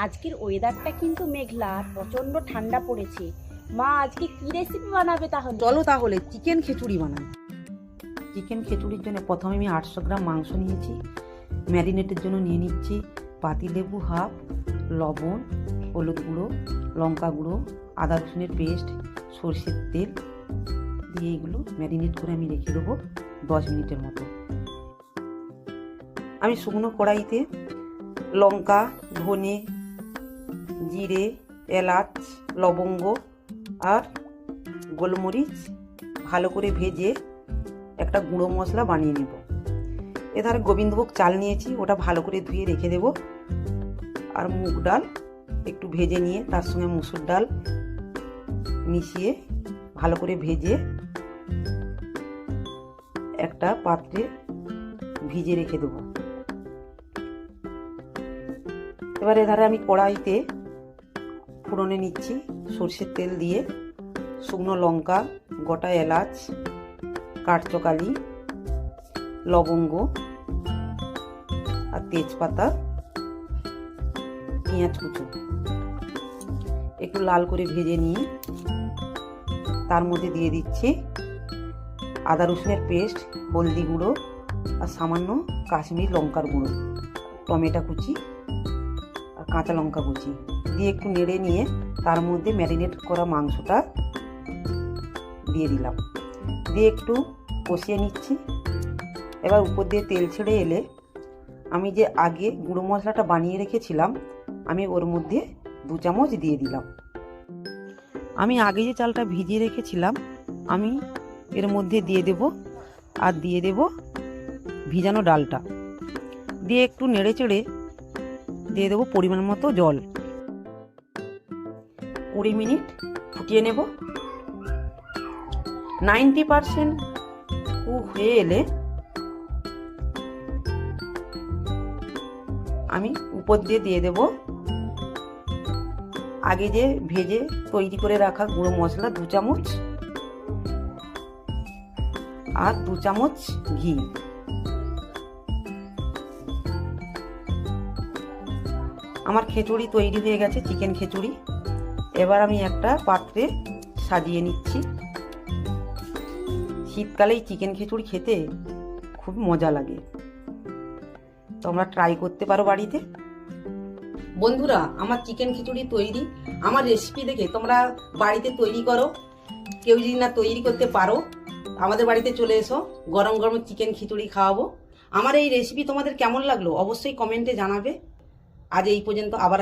আজকের ওয়েদারটা কিন্তু মেঘলা, প্রচন্ড ঠান্ডা পড়েছে। মা আজকে কি রেসিপি বানাবে তাহলে? চলো তাহলে চিকেন খিচুড়ি বানাই। চিকেন খিচুড়ির জন্য প্রথমে আমি 800 গ্রাম মাংস নিয়েছি। ম্যারিনেটের জন্য নিয়ে নিচ্ছি পাতিলেবু হাফ, লবণ, হলুদ গুঁড়ো, লঙ্কা গুঁড়ো, আদা রসুনের পেস্ট, সরষের তেল দিয়ে এগুলো ম্যারিনেট করে আমি রেখে দেবো 10 মিনিটের মতো। আমি শুকনো কড়াইতে লঙ্কা, ধনে, জিরে, এলাচ, লবঙ্গ আর গোলমরিচ ভালো করে ভেজে একটা গুঁড়ো মশলা বানিয়ে নেব। এধারে গোবিন্দভোগ চাল নিয়েছি, ওটা ভালো করে ধুয়ে রেখে দেব। আর মুগ ডাল একটু ভেজে নিয়ে তার সঙ্গে মুসুর ডাল মিশিয়ে ভালো করে ভেজে একটা পাত্রে ভিজে রেখে দেব। এবার এধারে আমি কড়াইতে ফোড়নে নিচ্ছি সরষের তেল দিয়ে শুকনো লঙ্কা, গোটা এলাচ, কাঠচকালি, লবঙ্গ আর তেজপাতা, পেঁয়াজ কুচো একটু লাল করে ভেজে নিয়ে তার মধ্যে দিয়ে দিচ্ছি আদা রসুনের পেস্ট, হলদি গুঁড়ো আর সামান্য কাশ্মীর লঙ্কার গুঁড়ো, টমেটো কুচি আর কাঁচা লঙ্কা কুচি দিয়ে একটু নেড়ে নিয়ে তার মধ্যে ম্যারিনেট করা মাংসটা দিয়ে দিলাম, দিয়ে একটু কষিয়ে নিচ্ছি। এবার উপর দিয়ে তেল ছেড়ে এলে আমি যে আগে গুঁড়ো মশলাটা বানিয়ে রেখেছিলাম আমি ওর মধ্যে 2 চামচ দিয়ে দিলাম। আমি আগে যে চালটা ভিজিয়ে রেখেছিলাম আমি এর মধ্যে দিয়ে দেব, আর দিয়ে দেব ভিজানো ডালটা, দিয়ে একটু নেড়ে চেড়ে দিয়ে দেবো পরিমাণ মতো জল। 20 মিনিট ফুটিয়ে নেব। 90% কুক হয়ে এলে আমি উপর দিয়ে দেব আগে যে ভেজে তৈরি করে রাখা গুঁড়ো মশলা 2 চামচ আর 2 চামচ ঘি। আমার খিচুড়ি তৈরি হয়ে গেছে, চিকেন খিচুড়ি। এবার আমি একটা পাত্রে সাজিয়ে নিচ্ছি। শীতকালেই চিকেন খিচুড়ি খেতে খুব মজা লাগে, তোমরা ট্রাই করতে পারো বাড়িতে। বন্ধুরা, আমার চিকেন খিচুড়ি তৈরি। আমার রেসিপি দেখে তোমরা বাড়িতে তৈরি করো। কেউ যদি না তৈরি করতে পারো আমাদের বাড়িতে চলে এসো, গরম গরম চিকেন খিচুড়ি খাওয়াবো। আমার এই রেসিপি তোমাদের কেমন লাগলো অবশ্যই কমেন্টে জানাবে। আজ এই পর্যন্ত, আবার